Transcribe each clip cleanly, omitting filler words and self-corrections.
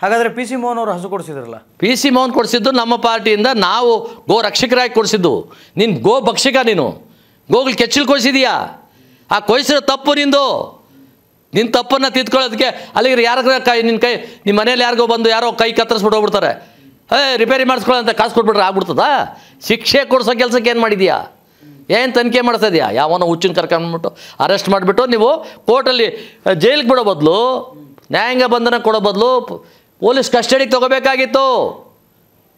ಹಾಗಾದರೆ P C Mohan ಅವರು ಹಸು ಕೊಡಿಸಿದ್ರಲ್ಲ? ಪಿ ಸಿ ಮೋಹನ್ ಕೊಡಿಸಿದ್ದು ನಮ್ಮ ಪಾರ್ಟಿಯಿಂದ, ನಾವು ಗೋ ರಕ್ಷಕರಾಗಿ ಕೊಡಿಸಿದ್ದು. ನೀನು ಗೋ ಭಕ್ಷಕ, ನೀನು ಗೋಗಳು ಕೆಚ್ಚಲು ಕೊಡಿಸಿದೀಯಾ? ಆ ಕೊಯ್ಸಿರೋ ತಪ್ಪು ನಿಂದು. ನಿನ್ನ ತಪ್ಪನ್ನು ತಿದ್ಕೊಳ್ಳೋದಕ್ಕೆ ಅಲ್ಲಿಗೆ ಯಾರ ಕೈ ನಿಮ್ಮ ಮನೇಲಿ ಯಾರಿಗೋ ಬಂದು ಯಾರೋ ಕೈ ಕತ್ತರಿಸ್ಬಿಟ್ಟು ಹೋಗ್ಬಿಡ್ತಾರೆ. ರಿಪೇರಿ ಮಾಡಿಸ್ಕೊಳ್ಳೋಂತ ಕಾಸು ಕೊಟ್ಬಿಟ್ರೆ ಆಗ್ಬಿಡ್ತದ? ಶಿಕ್ಷೆ ಕೊಡಿಸೋ ಕೆಲಸಕ್ಕೆ ಏನು ಮಾಡಿದ್ಯಾ? ಏನು ತನಿಖೆ ಮಾಡ್ತಾ ಇದೆಯಾ? ಯಾವನೋ ಹುಚ್ಚಿನ ಕರ್ಕೊಂಡ್ಬಿಟ್ಟು ಅರೆಸ್ಟ್ ಮಾಡಿಬಿಟ್ಟು ನೀವು ಕೋರ್ಟಲ್ಲಿ ಜೈಲಿಗೆ ಬಿಡೋ ಬದಲು, ನ್ಯಾಯಾಂಗ ಬಂಧನ ಕೊಡೋ ಬದಲು ಪೊಲೀಸ್ ಕಸ್ಟಡಿಗೆ ತೊಗೋಬೇಕಾಗಿತ್ತು.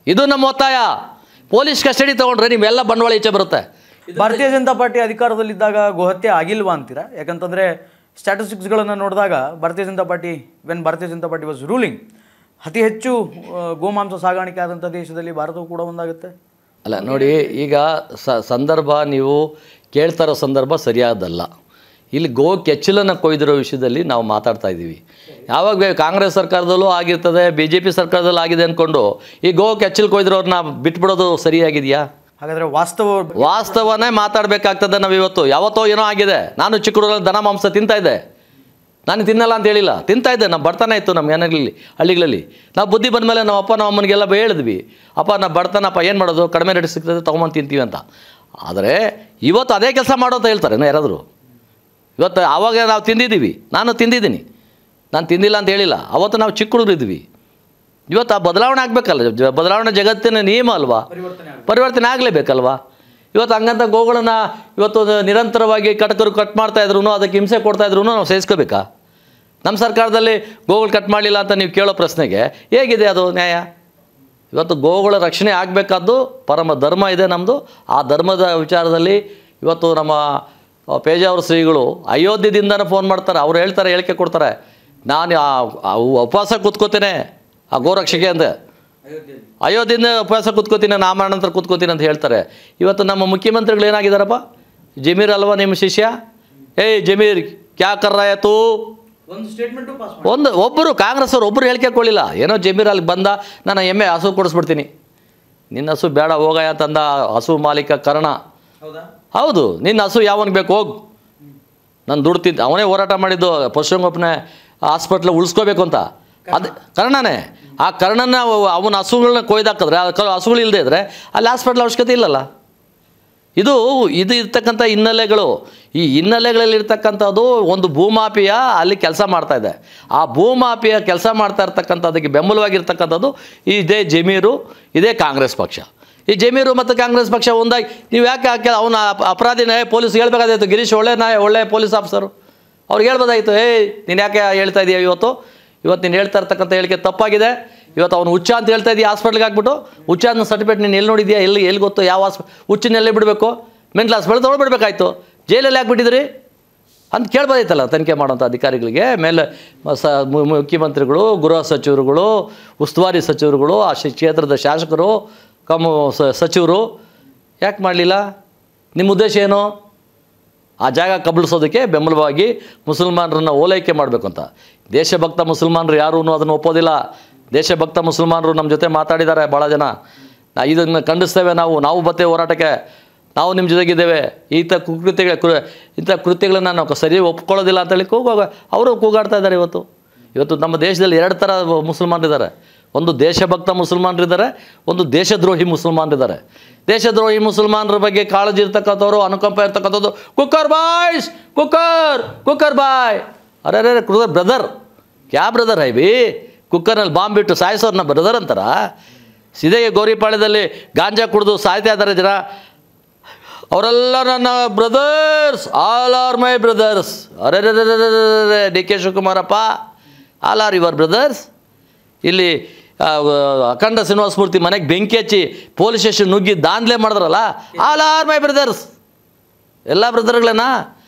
ಇದು ನಮ್ಮ ಒತ್ತಾಯ. ಪೊಲೀಸ್ ಕಸ್ಟಡಿ ತೊಗೊಂಡ್ರೆ ನೀವೆಲ್ಲ ಬಂಡವಾಳ ಈಚೆ ಬರುತ್ತೆ. ಭಾರತೀಯ ಜನತಾ ಪಾರ್ಟಿ ಅಧಿಕಾರದಲ್ಲಿದ್ದಾಗ ಗೋಹತ್ಯೆ ಆಗಿಲ್ವಾ ಅಂತೀರಾ? ಯಾಕಂತಂದರೆ ಸ್ಟ್ಯಾಟಿಸ್ಟಿಕ್ಸ್ಗಳನ್ನು ನೋಡಿದಾಗ ಭಾರತೀಯ ಜನತಾ ಪಾರ್ಟಿ ವಾಸ್ ರೂಲಿಂಗ್, ಅತಿ ಹೆಚ್ಚು ಗೋಮಾಂಸ ಸಾಗಾಣಿಕೆ ಆದಂಥ ದೇಶದಲ್ಲಿ ಭಾರತವು ಕೂಡ ಒಂದಾಗುತ್ತೆ. ಅಲ್ಲ ನೋಡಿ, ಈಗ ಸಂದರ್ಭ ನೀವು ಕೇಳ್ತಾ ಇರೋ ಸಂದರ್ಭ ಸರಿಯಾದಲ್ಲ. ಇಲ್ಲಿ ಗೋ ಕೆಚ್ಚಲನ್ನು ಕೊಯ್ದಿರೋ ವಿಷಯದಲ್ಲಿ ನಾವು ಮಾತಾಡ್ತಾ ಇದ್ದೀವಿ. ಯಾವಾಗ ಕಾಂಗ್ರೆಸ್ ಸರ್ಕಾರದಲ್ಲೂ ಆಗಿರ್ತದೆ, BJP ಸರ್ಕಾರದಲ್ಲೂ ಆಗಿದೆ ಅಂದ್ಕೊಂಡು ಈ ಗೋ ಕೆಚ್ಚಲು ಕೊಯ್ದಿರೋರನ್ನ ಬಿಟ್ಬಿಡೋದು ಸರಿಯಾಗಿದೆಯಾ? ಹಾಗಾದರೆ ವಾಸ್ತವನೇ ಮಾತಾಡಬೇಕಾಗ್ತದೆ. ನಾವು ಯಾವತ್ತೋ ಏನೋ ಆಗಿದೆ. ನಾನು ಚಿಕ್ಕ ಹುಡುಗರಲ್ಲಿ ದನ ಮಾಂಸ ತಿಂತಾಯಿದ್ದೆ. ನಾನು ತಿನ್ನಲ್ಲ ಅಂತ ಹೇಳಿಲ್ಲ, ತಿಂತಾಯಿದ್ದೆ. ನಾವು ಬಡತನ ಇತ್ತು ನಮ್ಮ ಮನೆಗಳಲ್ಲಿ, ಹಳ್ಳಿಗಳಲ್ಲಿ. ನಾವು ಬುದ್ಧಿ ಬಂದ ಮೇಲೆ ನಮ್ಮ ಅಪ್ಪ ನಮ್ಮ ಅಮ್ಮನಿಗೆಲ್ಲ ಹೇಳಿದ್ವಿ, ಅಪ್ಪ ನಾವು ಬಡತನಪ್ಪ, ಏನು ಮಾಡೋದು, ಕಡಿಮೆ ರೇಟ್ ಸಿಗ್ತದೆ ತೊಗೊಂಬಂದು ತಿಂತೀವಿ ಅಂತ. ಆದರೆ ಇವತ್ತು ಅದೇ ಕೆಲಸ ಮಾಡೋ ಅಂತ ಹೇಳ್ತಾರೆ ಯಾರಾದರೂ. ಇವತ್ತು ಆವಾಗ ನಾವು ತಿಂದಿದ್ದೀವಿ, ನಾನು ತಿಂದಿದ್ದೀನಿ, ನಾನು ತಿಂದಿಲ್ಲ ಅಂತ ಹೇಳಿಲ್ಲ. ಅವತ್ತು ನಾವು ಚಿಕ್ಕ ಹುಡುಗರು ಇದ್ವಿ. ಇವತ್ತು ಆ ಬದಲಾವಣೆ ಆಗಬೇಕಲ್ಲ, ಬದಲಾವಣೆ ಜಗತ್ತಿನ ನಿಯಮ ಅಲ್ವಾ, ಪರಿವರ್ತನೆ ಆಗಲೇಬೇಕಲ್ವಾ. ಇವತ್ತು ಹಂಗಂತ ಗೋಗಳನ್ನು ಇವತ್ತು ನಿರಂತರವಾಗಿ ಕಟಕರು ಕಟ್ ಮಾಡ್ತಾಯಿದ್ರು, ಅದಕ್ಕೆ ಹಿಂಸೆ ಕೊಡ್ತಾಯಿದ್ರು, ನಾವು ಸಹಿಸ್ಕೋಬೇಕಾ? ನಮ್ಮ ಸರ್ಕಾರದಲ್ಲಿ ಗೋಗಳು ಕಟ್ ಮಾಡಲಿಲ್ಲ ಅಂತ ನೀವು ಕೇಳೋ ಪ್ರಶ್ನೆಗೆ ಹೇಗಿದೆ ಅದು ನ್ಯಾಯ? ಇವತ್ತು ಗೋಗಳ ರಕ್ಷಣೆ ಆಗಬೇಕಾದ್ದು ಪರಮ ಧರ್ಮ ಇದೆ ನಮ್ಮದು. ಆ ಧರ್ಮದ ವಿಚಾರದಲ್ಲಿ ಇವತ್ತು ನಮ್ಮ ಪೇಜಾವರ ಶ್ರೀಗಳು ಅಯೋಧ್ಯದಿಂದನೇ ಫೋನ್ ಮಾಡ್ತಾರೆ. ಅವ್ರು ಹೇಳ್ತಾರೆ, ಹೇಳಿಕೆ ಕೊಡ್ತಾರೆ, ನಾನು ಉಪವಾಸ ಕೂತ್ಕೋತೇನೆ ಆ ಗೋರಕ್ಷಕೆ ಅಂತ, ಅಯೋಧ್ಯೆಯಿಂದ ಉಪವಾಸ ಕೂತ್ಕೋತೀನಿ, ನಾಮರಣಂತರ ಕೂತ್ಕೋತೀನಿ ಅಂತ ಹೇಳ್ತಾರೆ. ಇವತ್ತು ನಮ್ಮ ಮುಖ್ಯಮಂತ್ರಿಗಳು ಏನಾಗಿದ್ದಾರಪ್ಪ? ಜಮೀರ್ ಅಲ್ವಾ ನಿಮ್ಮ ಶಿಷ್ಯ? ಜಮೀರ್ ಕ್ಯಾ ಕರ್ ರಹಾ ಹೈ ತೂ? ಒಬ್ಬರು ಕಾಂಗ್ರೆಸ್ ಅವರು ಒಬ್ಬರು ಹೇಳಿಕೆ ಕೊಡಲಿಲ್ಲ. ಏನೋ ಜಮೀರ್ ಅಲ್ಲಿ ಬಂದ, ನಾನು ಎಮ್ಮೆ ಹಸು ಕೊಡಿಸ್ಬಿಡ್ತೀನಿ. ನಿನ್ನ ಹಸು ಬೇಡ ಹೋಗಯ ತಂದ ಹಸು ಮಾಲೀಕ ಕರ್ಣ. ಹೌದು, ನಿನ್ನ ಹಸು ಯಾವನಿಗೆ ಬೇಕು ಹೋಗು, ನಾನು ದುಡ್ಡು ತಿಂತ. ಅವನೇ ಹೋರಾಟ ಮಾಡಿದ್ದು ಪಶುಸಂಗೋಪನೆ ಹಾಸ್ಪಿಟ್ಲ್ ಉಳಿಸ್ಕೋಬೇಕು ಅಂತ. ಅದು ಕರ್ಣನೇ. ಆ ಕರ್ಣನ ಅವನ ಹಸುಗಳನ್ನ ಕೊಯ್ದಾಕಿದ್ರೆ, ಹಸುಗಳು ಇಲ್ಲದೆ ಇದ್ದರೆ ಅಲ್ಲಿ ಹಾಸ್ಪಿಟ್ಲ್ ಅವಶ್ಯಕತೆ ಇಲ್ಲಲ್ಲ. ಇದು ಇರ್ತಕ್ಕಂಥ ಹಿನ್ನೆಲೆಗಳು. ಈ ಹಿನ್ನೆಲೆಗಳಲ್ಲಿರ್ತಕ್ಕಂಥದ್ದು ಒಂದು ಭೂಮಾಫಿಯಾ ಅಲ್ಲಿ ಕೆಲಸ ಮಾಡ್ತಾಯಿದೆ. ಆ ಭೂಮಾಫಿಯಾ ಕೆಲಸ ಮಾಡ್ತಾ ಇರ್ತಕ್ಕಂಥದ್ದಕ್ಕೆ ಬೆಂಬಲವಾಗಿರ್ತಕ್ಕಂಥದ್ದು ಇದೇ ಜಮೀರು, ಇದೇ ಕಾಂಗ್ರೆಸ್ ಪಕ್ಷ. ಈ ಜಮೀರು ಮತ್ತು ಕಾಂಗ್ರೆಸ್ ಪಕ್ಷ ಒಂದಾಗಿ ನೀವು ಯಾಕೆ ಅವನ ಅಪರಾಧಿನೇ ಪೊಲೀಸ್ ಹೇಳ್ಬೇಕಾದಾಯಿತು? ಗಿರೀಶ್ ಒಳ್ಳೆ ಪೊಲೀಸ್ ಆಫೀಸರು, ಅವ್ರಿಗೆ ಹೇಳ್ಬೋದಾಯಿತು, ನೀನು ಯಾಕೆ ಹೇಳ್ತಾ ಇದೀಯ ಇವತ್ತು ನೀನು ಹೇಳ್ತಾ ಇರ್ತಕ್ಕಂಥ ಹೇಳಿಕೆ ತಪ್ಪಾಗಿದೆ. ಇವತ್ತು ಅವನು ಹುಚ್ಚ ಅಂತ ಹೇಳ್ತಾ ಇದೀಯ, ಹಾಸ್ಪಿಟ್ಲಿಗೆ ಹಾಕ್ಬಿಟ್ಟು ಹುಚ್ಚ ಅನ್ನೋ ಸರ್ಟಿಫಿಕೇಟ್ ನೀನು ಎಲ್ಲಿ ನೋಡಿದ್ಯಾ? ಎಲ್ಲಿ ಗೊತ್ತು? ಯಾವ ಹುಚ್ಚಿನೆಲ್ಲೇ ಬಿಡಬೇಕು? ಮೆಂಟಲ್ ಹಾಸ್ಪಿಟಲ್ ತೊಗೊಳ್ಬಿಡ್ಬೇಕಾಯ್ತು, ಜೈಲಲ್ಲಿ ಹಾಕ್ಬಿಟ್ಟಿದ್ರಿ ಅಂತ ಕೇಳ್ಬೋದಾಯ್ತಲ್ಲ ತನಿಖೆ ಮಾಡೋಂಥ ಅಧಿಕಾರಿಗಳಿಗೆ. ಮೇಲೆ ಮುಖ್ಯಮಂತ್ರಿಗಳು, ಗೃಹ ಸಚಿವರುಗಳು, ಉಸ್ತುವಾರಿ ಸಚಿವರುಗಳು, ಆ ಕ್ಷೇತ್ರದ ಶಾಸಕರು, ಸಚಿವರು ಯಾಕೆ ಮಾಡಲಿಲ್ಲ? ನಿಮ್ಮ ಉದ್ದೇಶ ಏನು? ಆ ಜಾಗ ಕಬಳಿಸೋದಕ್ಕೆ ಬೆಂಬಲವಾಗಿ ಮುಸಲ್ಮಾನರನ್ನು ಓಲೈಕೆ ಮಾಡಬೇಕು ಅಂತ. ದೇಶಭಕ್ತ ಮುಸಲ್ಮಾನರು ಯಾರೂ ಅದನ್ನು ಒಪ್ಪೋದಿಲ್ಲ. ದೇಶಭಕ್ತ ಮುಸಲ್ಮಾನರು ನಮ್ಮ ಜೊತೆ ಮಾತಾಡಿದ್ದಾರೆ ಭಾಳ ಜನ. ಇದನ್ನು ಖಂಡಿಸ್ತೇವೆ, ನಾವು ಬರ್ತೇವೆ ಹೋರಾಟಕ್ಕೆ, ನಾವು ನಿಮ್ಮ ಜೊತೆಗಿದ್ದೇವೆ. ಇಂಥ ಕೃತ್ಯಗಳನ್ನು ನಾವು ಸರಿ ಒಪ್ಕೊಳ್ಳೋದಿಲ್ಲ ಅಂತೇಳಿ ಅವರು ಕೂಗಾಡ್ತಾ ಇದ್ದಾರೆ. ಇವತ್ತು ನಮ್ಮ ದೇಶದಲ್ಲಿ ಎರಡು ಥರ ಮುಸಲ್ಮಾನರಿದ್ದಾರೆ. ಒಂದು ದೇಶಭಕ್ತ ಮುಸಲ್ಮಾನರಿದ್ದಾರೆ, ಒಂದು ದೇಶದ್ರೋಹಿ ಮುಸಲ್ಮಾನರಿದ್ದಾರೆ. ದೇಶದ್ರೋಹಿ ಮುಸಲ್ಮಾನರ ಬಗ್ಗೆ ಕಾಳಜಿ ಇರ್ತಕ್ಕಂಥವ್ರು, ಅನುಕಂಪ ಇರ್ತಕ್ಕಂಥದ್ದು, ಕುಕ್ಕರ್ ಬಾಯ್ಸ್, ಕುಕ್ಕರ್ ಬಾಯ್, ಅರೆ ಬ್ರದರ್, ಕ್ಯಾ ಬ್ರದರ್ ಹೈ ಬಿ? ಕುಕ್ಕರ್ನಲ್ಲಿ ಬಾಂಬ್ ಬಿಟ್ಟು ಸಾಯಿಸೋರನ್ನ ಬ್ರದರ್ ಅಂತಾರ? ಸಿದೇ ಗೌರಿಪಾಳ್ಯದಲ್ಲಿ ಗಾಂಜಾ ಕುಡಿದು ಸಾಯ್ತಾ ಇದ್ದಾರೆ ಜನ, ಅವರೆಲ್ಲ ನನ್ನ brothers, all are my brothers. ಅರೆ D K Shivakumarappa, all are your brothers. ಇಲ್ಲಿ ಅಖಂಡ ಶ್ರೀನಿವಾಸಮೂರ್ತಿ ಮನೆಗೆ ಬೆಂಕಿ ಹಚ್ಚಿ ಪೊಲೀಸ್ ಸ್ಟೇಷನ್ ನುಗ್ಗಿ ದಾಂಧಲೆ ಮಾಡಿದ್ರಲ್ಲ, ಆಲ್ ಆರ್ ಮೈ ಬ್ರದರ್ಸ್, ಎಲ್ಲ ಬ್ರದರ್ಗಳೇನಾ?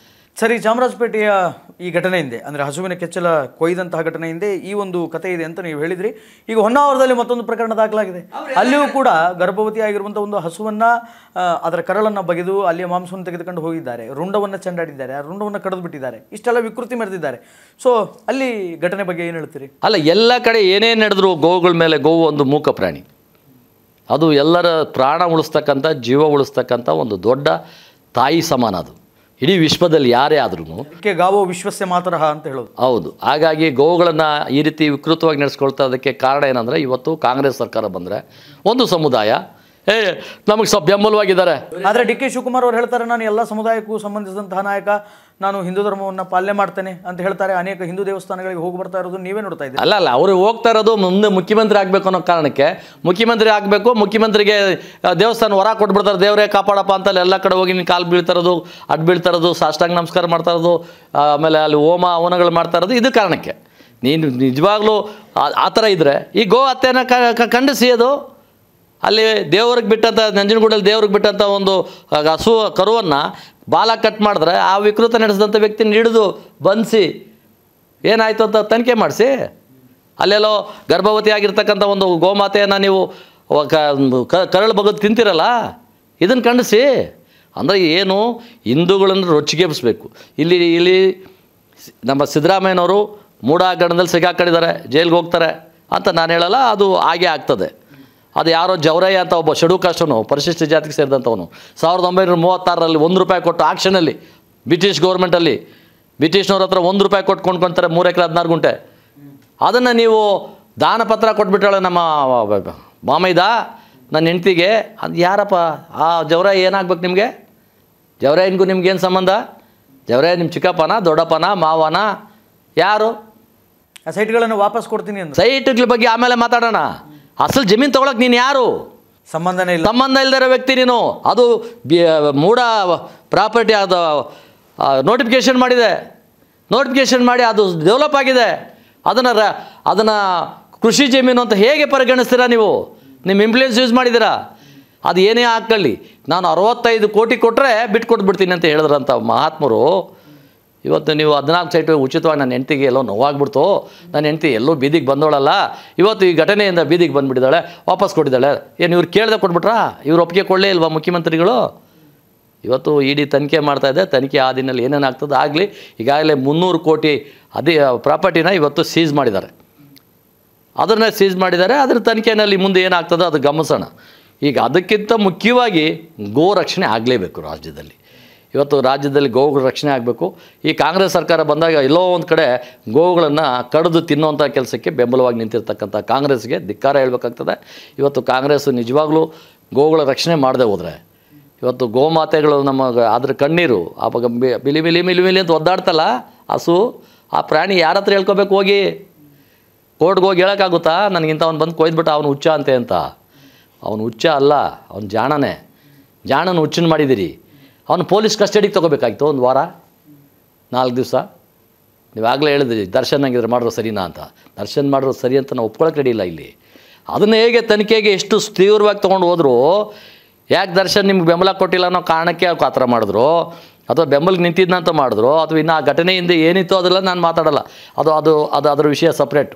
ಸರಿ, ಚಾಮರಾಜಪೇಟೆಯ ಈ ಘಟನೆ ಹಿಂದೆ, ಅಂದರೆ ಹಸುವಿನ ಕೆಚ್ಚಲ ಕೊಯ್ದಂತಹ ಘಟನೆ ಹಿಂದೆ ಈ ಒಂದು ಕಥೆ ಇದೆ ಅಂತ ನೀವು ಹೇಳಿದ್ರಿ. ಈಗ ಹೊನ್ನಾವರದಲ್ಲಿ ಮತ್ತೊಂದು ಪ್ರಕರಣ ದಾಖಲಾಗಿದೆ. ಅಲ್ಲಿಯೂ ಕೂಡ ಗರ್ಭವತಿ ಆಗಿರುವಂಥ ಒಂದು ಹಸುವನ್ನು, ಅದರ ಕರಳನ್ನು ಬಗೆದು ಅಲ್ಲಿಯ ಮಾಂಸವನ್ನು ತೆಗೆದುಕೊಂಡು ಹೋಗಿದ್ದಾರೆ, ರುಂಡವನ್ನು ಚೆಂಡಾಡಿದ್ದಾರೆ, ಆ ರುಂಡವನ್ನು ಕಡಿದು ಬಿಟ್ಟಿದ್ದಾರೆ, ಇಷ್ಟೆಲ್ಲ ವಿಕೃತಿ ಮೆರೆದಿದ್ದಾರೆ. ಸೊ ಅಲ್ಲಿ ಘಟನೆ ಬಗ್ಗೆ ಏನು ಹೇಳ್ತೀರಿ? ಅಲ್ಲ, ಎಲ್ಲ ಕಡೆ ಏನೇನು ನಡೆದ್ರು ಗೋವುಗಳ ಮೇಲೆ, ಗೋವು ಒಂದು ಮೂಕ ಪ್ರಾಣಿ. ಅದು ಎಲ್ಲರ ಪ್ರಾಣ ಉಳಿಸ್ತಕ್ಕಂಥ, ಜೀವ ಉಳಿಸ್ತಕ್ಕಂಥ ಒಂದು ದೊಡ್ಡ ತಾಯಿ ಸಮಾನ. ಅದು ಇಡೀ ವಿಶ್ವದಲ್ಲಿ ಯಾರೇ ಆದ್ರೂ. ಅದಕ್ಕೆ ಗಾವೋ ವಿಶ್ವಸ್ಯ ಮಾತರಹ ಅಂತ ಹೇಳೋದು. ಹೌದು. ಹಾಗಾಗಿ ಗೋವುಗಳನ್ನು ಈ ರೀತಿ ವಿಕೃತವಾಗಿ ನಡೆಸ್ಕೊಳ್ತಾ ಅದಕ್ಕೆ ಕಾರಣ ಏನಂದರೆ, ಇವತ್ತು ಕಾಂಗ್ರೆಸ್ ಸರ್ಕಾರ ಬಂದರೆ ಒಂದು ಸಮುದಾಯ ನಮಗೆ ಸ್ವಲ್ಪ ಬೆಂಬಲವಾಗಿದ್ದಾರೆ. ಆದರೆ ಡಿ ಕೆ ಶಿವಕುಮಾರ್ ಅವರು ಹೇಳ್ತಾರೆ, ನಾನು ಎಲ್ಲ ಸಮುದಾಯಕ್ಕೂ ಸಂಬಂಧಿಸಿದಂತಹ ನಾಯಕ, ನಾನು ಹಿಂದೂ ಧರ್ಮವನ್ನು ಪಾಲನೆ ಮಾಡ್ತೇನೆ ಅಂತ ಹೇಳ್ತಾರೆ. ಅನೇಕ ಹಿಂದೂ ದೇವಸ್ಥಾನಗಳಿಗೆ ಹೋಗಿ ಬರ್ತಾ ಇರೋದು ನೀವೇ ನೋಡ್ತಾ ಇದ್ದೀರಿ. ಅಲ್ಲ ಅವರು ಹೋಗ್ತಾ ಇರೋದು ಮುಂದೆ ಮುಖ್ಯಮಂತ್ರಿ ಆಗಬೇಕು ಅನ್ನೋ ಕಾರಣಕ್ಕೆ. ಮುಖ್ಯಮಂತ್ರಿ ಆಗಬೇಕು, ಮುಖ್ಯಮಂತ್ರಿಗೆ ದೇವಸ್ಥಾನ ಹೊರ ಕೊಟ್ಬಿಡ್ತಾರೆ, ದೇವರೇ ಕಾಪಾಡಪ್ಪ ಅಂತಲ್ಲಿ ಎಲ್ಲ ಕಡೆ ಹೋಗಿ ನೀನು ಕಾಲು ಬೀಳ್ತಾ ಇರೋದು, ಅಡ್ಡು ಬೀಳ್ತಾ ಇರೋದು, ಸಾಷ್ಟಾಂಗ ನಮಸ್ಕಾರ ಮಾಡ್ತಾ ಇರೋದು, ಆಮೇಲೆ ಅಲ್ಲಿ ಹೋಮ ಹವನಗಳು ಮಾಡ್ತಾ ಇರೋದು ಇದು ಕಾರಣಕ್ಕೆ. ನೀನು ನಿಜವಾಗ್ಲೂ ಆ ಥರ ಇದ್ದರೆ ಈ ಗೋ ಹತ್ಯೆನ ಖಂಡಿಸಿ. ಅದು ಅಲ್ಲಿ ದೇವ್ರಿಗೆ ಬಿಟ್ಟಂಥ, ನಂಜನಗೂಡಲ್ಲಿ ದೇವ್ರಿಗೆ ಬಿಟ್ಟಂಥ ಒಂದು ಹಸು ಕರುವನ್ನು ಬಾಲ ಕಟ್ ಮಾಡಿದ್ರೆ ಆ ವಿಕೃತ ನಡೆಸಿದಂಥ ವ್ಯಕ್ತಿನ ಹಿಡಿದು ಬಂಧಿಸಿ ಏನಾಯಿತು ಅಂತ ತನಿಖೆ ಮಾಡಿಸಿ. ಅಲ್ಲೆಲ್ಲೋ ಗರ್ಭವತಿ ಆಗಿರ್ತಕ್ಕಂಥ ಒಂದು ಗೋಮಾತೆಯನ್ನು ನೀವು ಕರಳು ಬಗೆದು ತಿಂತಿರಲ್ಲ, ಇದನ್ನು ಖಂಡಿಸಿ. ಅಂದರೆ ಏನು, ಹಿಂದೂಗಳನ್ನು ರೊಚ್ಚಿಗೆಬ್ಬಿಸ್ಬೇಕು. ಇಲ್ಲಿ ನಮ್ಮ ಸಿದ್ದರಾಮಯ್ಯನವರು ಮೂಢಾಗರಣದಲ್ಲಿ ಸಿಗಾಕೊಂಡಿದ್ದಾರೆ, ಜೈಲಿಗೆ ಹೋಗ್ತಾರೆ ಅಂತ ನಾನು ಹೇಳಲ್ಲ, ಅದು ಹಾಗೆ ಆಗ್ತದೆ. ಅದು ಯಾರೋ ಜವರಯ್ಯ ಅಂತ ಒಬ್ಬ ಶೆಡ್ಯೂಲ್ ಕಾಸ್ಟನು, ಪರಿಶಿಷ್ಟ ಜಾತಿಗೆ ಸೇರಿದಂಥವನು, 1936ರಲ್ಲಿ ₹1 ಕೊಟ್ಟು ಆಕ್ಷನಲ್ಲಿ ಬ್ರಿಟಿಷ್ ಗೌರ್ಮೆಂಟಲ್ಲಿ ಬ್ರಿಟಿಷ್ನವ್ರ ಹತ್ರ ₹1 ಕೊಟ್ಟು ಕೊಂಡ್ಕೊತಾರೆ 3 ಎಕರೆ 16 ಗುಂಟೆ. ಅದನ್ನು ನೀವು ದಾನ ಪತ್ರ ಕೊಟ್ಬಿಟ್ಟಾಳೆ ನಮ್ಮ ಮಾಮೈದ ನನ್ನ ಹೆಂಡ್ತಿಗೆ. ಅದು ಯಾರಪ್ಪ ಆ ಜವರಯ್ಯ? ಏನಾಗ್ಬೇಕು ನಿಮಗೆ? ಜವರಯ್ಯನಿಗೂ ನಿಮ್ಗೇನು ಸಂಬಂಧ? ಜವರಯ್ಯ ನಿಮ್ಮ ಚಿಕ್ಕಪ್ಪನ, ದೊಡ್ಡಪ್ಪನ, ಮಾವನ, ಯಾರು? ಆ ಸೈಟ್ಗಳನ್ನು ವಾಪಸ್ ಕೊಡ್ತೀನಿ ಅಂತ. ಸೈಟ್ಗಳ ಬಗ್ಗೆ ಆಮೇಲೆ ಮಾತಾಡೋಣ. ಅಸಲು ಜಮೀನು ತೊಗೊಳಕ್ಕೆ ನೀನು ಯಾರು? ಸಂಬಂಧನೇ ಇಲ್ಲ, ಸಂಬಂಧ ಇಲ್ಲದಿರೋ ವ್ಯಕ್ತಿ ನೀನು. ಅದು ಮೂಢ ಪ್ರಾಪರ್ಟಿ ಅದು ನೋಟಿಫಿಕೇಷನ್ ಮಾಡಿ ಅದು ಡೆವಲಪ್ ಆಗಿದೆ. ಅದನ್ನು ಕೃಷಿ ಜಮೀನು ಅಂತ ಹೇಗೆ ಪರಿಗಣಿಸ್ತೀರಾ ನೀವು? ನಿಮ್ಮ ಇಂಪ್ಲೂಯೆನ್ಸ್ ಯೂಸ್ ಮಾಡಿದ್ದೀರಾ? ಅದು ಏನೇ ಹಾಕೊಳ್ಳಿ, ನಾನು 65 ಕೋಟಿ ಕೊಟ್ಟರೆ ಬಿಟ್ಕೊಟ್ಬಿಡ್ತೀನಿ ಅಂತ ಹೇಳಿದ್ರಂಥ ಮಹಾತ್ಮರು. ಇವತ್ತು ನೀವು 14 ಸೈಟು ಉಚಿತವಾಗಿ ನನ್ನ ಹೆಂಡ್ತಿಗೆ ಎಲ್ಲೋ ನೋವಾಗ್ಬಿಡ್ತು, ನನ್ನ ಹೆಂಡ್ತಿ ಎಲ್ಲೋ ಬೀದಿಗೆ ಬಂದೋಳಲ್ಲ, ಇವತ್ತು ಈ ಘಟನೆಯಿಂದ ಬೀದಿಗೆ ಬಂದುಬಿಟ್ಟಿದ್ದಾಳೆ, ವಾಪಸ್ ಕೊಟ್ಟಿದ್ದಾಳೆ. ಏನು ಇವ್ರು ಕೇಳ್ದೆ ಕೊಟ್ಬಿಟ್ರಾ? ಇವ್ರು ಒಪ್ಪಿಗೆ ಕೊಡಲೇ ಇಲ್ವಾ ಮುಖ್ಯಮಂತ್ರಿಗಳು? ಇವತ್ತು ಇಡಿ ತನಿಖೆ ಮಾಡ್ತಾಯಿದೆ. ತನಿಖೆ ಆ ದಿನಲ್ಲಿ ಏನೇನಾಗ್ತದೆ ಆಗಲಿ. ಈಗಾಗಲೇ 300 ಕೋಟಿ ಪ್ರಾಪರ್ಟಿನ ಇವತ್ತು ಸೀಸ್ ಮಾಡಿದ್ದಾರೆ. ಅದನ್ನು ಸೀಸ್ ಮಾಡಿದ್ದಾರೆ. ಅದರ ತನಿಖೆಯಲ್ಲಿ ಮುಂದೆ ಏನಾಗ್ತದೆ ಅದು ಗಮನಿಸೋಣ. ಈಗ ಅದಕ್ಕಿಂತ ಮುಖ್ಯವಾಗಿ ಗೋ ರಕ್ಷಣೆ ಆಗಲೇಬೇಕು ರಾಜ್ಯದಲ್ಲಿ. ಇವತ್ತು ರಾಜ್ಯದಲ್ಲಿ ಗೋವುಗಳ ರಕ್ಷಣೆ ಆಗಬೇಕು. ಈ ಕಾಂಗ್ರೆಸ್ ಸರ್ಕಾರ ಬಂದಾಗ ಎಲ್ಲೋ ಒಂದು ಕಡೆ ಗೋವುಗಳನ್ನು ಕಡಿದು ತಿನ್ನುವಂಥ ಕೆಲಸಕ್ಕೆ ಬೆಂಬಲವಾಗಿ ನಿಂತಿರ್ತಕ್ಕಂಥ ಕಾಂಗ್ರೆಸ್ಗೆ ಧಿಕ್ಕಾರ ಹೇಳಬೇಕಾಗ್ತದೆ. ಇವತ್ತು ಕಾಂಗ್ರೆಸ್ ನಿಜವಾಗ್ಲೂ ಗೋವುಗಳ ರಕ್ಷಣೆ ಮಾಡದೆ ಹೋದರೆ, ಇವತ್ತು ಗೋಮಾತೆಗಳು ಅದ್ರ ಕಣ್ಣೀರು ಆವಾಗ ಬಿಲಿ ಬಿಲಿ ಮಿಲಿ ಮಿಲಿ ಅಂತ ಒದ್ದಾಡ್ತಲ್ಲ ಹಸು, ಆ ಪ್ರಾಣಿ ಯಾರ ಹತ್ರ ಹೇಳ್ಕೊಬೇಕು? ಹೋಗಿ ಕೋರ್ಟ್ಗೆ ಹೋಗಿ ಹೇಳೋಕ್ಕಾಗುತ್ತಾ ನನಗಿಂತ ಅವ್ನು ಬಂದು ಕೊಯ್ದುಬಿಟ್ಟು ಅವನು ಹುಚ್ಚ ಅಂತ? ಅವನು ಹುಚ್ಚ ಅಲ್ಲ, ಅವನು ಜಾಣನೇ. ಜಾಣನ ಹುಚ್ಚನ್ನು ಮಾಡಿದ್ದೀರಿ. ಅವನು ಪೊಲೀಸ್ ಕಸ್ಟಡಿಗೆ ತೊಗೋಬೇಕಾಗಿತ್ತು 1 ವಾರ 4 ದಿವಸ. ನೀವಾಗಲೇ ಹೇಳಿದ್ರಿ ದರ್ಶನ್ ಹಂಗಿದ್ರೆ ಮಾಡಿರೋ ಸರಿನಾ ಅಂತ. ದರ್ಶನ್ ಮಾಡಿರೋ ಸರಿ ಅಂತ ನಾವು ಒಪ್ಕೊಳ್ಳೋಕೆ ರೆಡಿ ಇಲ್ಲ ಇಲ್ಲಿ. ಅದನ್ನು ಹೇಗೆ ತನಿಖೆಗೆ ಎಷ್ಟು ತೀವ್ರವಾಗಿ ತೊಗೊಂಡು ಹೋದ್ರು, ಯಾಕೆ ದರ್ಶನ್ ನಿಮ್ಗೆ ಬೆಂಬಲ ಕೊಟ್ಟಿಲ್ಲ ಅನ್ನೋ ಕಾರಣಕ್ಕೆ ಆ ಥರ ಮಾಡಿದ್ರು, ಅಥವಾ ಬೆಂಬಲಕ್ಕೆ ನಿಂತಿದ್ದಂತ ಮಾಡಿದ್ರು, ಅಥವಾ ಇನ್ನು ಆ ಘಟನೆಯಿಂದ ಏನಿತ್ತು ಅದೆಲ್ಲ ನಾನು ಮಾತಾಡಲ್ಲ. ಅದರ ವಿಷಯ ಸಪ್ರೇಟ್.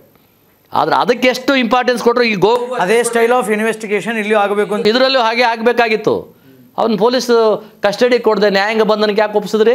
ಆದರೆ ಅದಕ್ಕೆ ಎಷ್ಟು ಇಂಪಾರ್ಟೆನ್ಸ್ ಕೊಟ್ಟರು ಈ ಅದೇ ಸ್ಟೈಲ್ ಆಫ್ ಇನ್ವೆಸ್ಟಿಗೇಷನ್ ಇಲ್ಲಿ ಆಗಬೇಕು ಅಂತ ಇದರಲ್ಲೂ ಹಾಗೆ ಆಗಬೇಕಾಗಿತ್ತು. ಅವನು ಪೊಲೀಸ್ ಕಸ್ಟಡಿ ಕೊಡದೆ ನ್ಯಾಯಾಂಗ ಬಂಧನಕ್ಕೆ ಯಾಕೆ ಒಪ್ಪಿಸಿದ್ರಿ?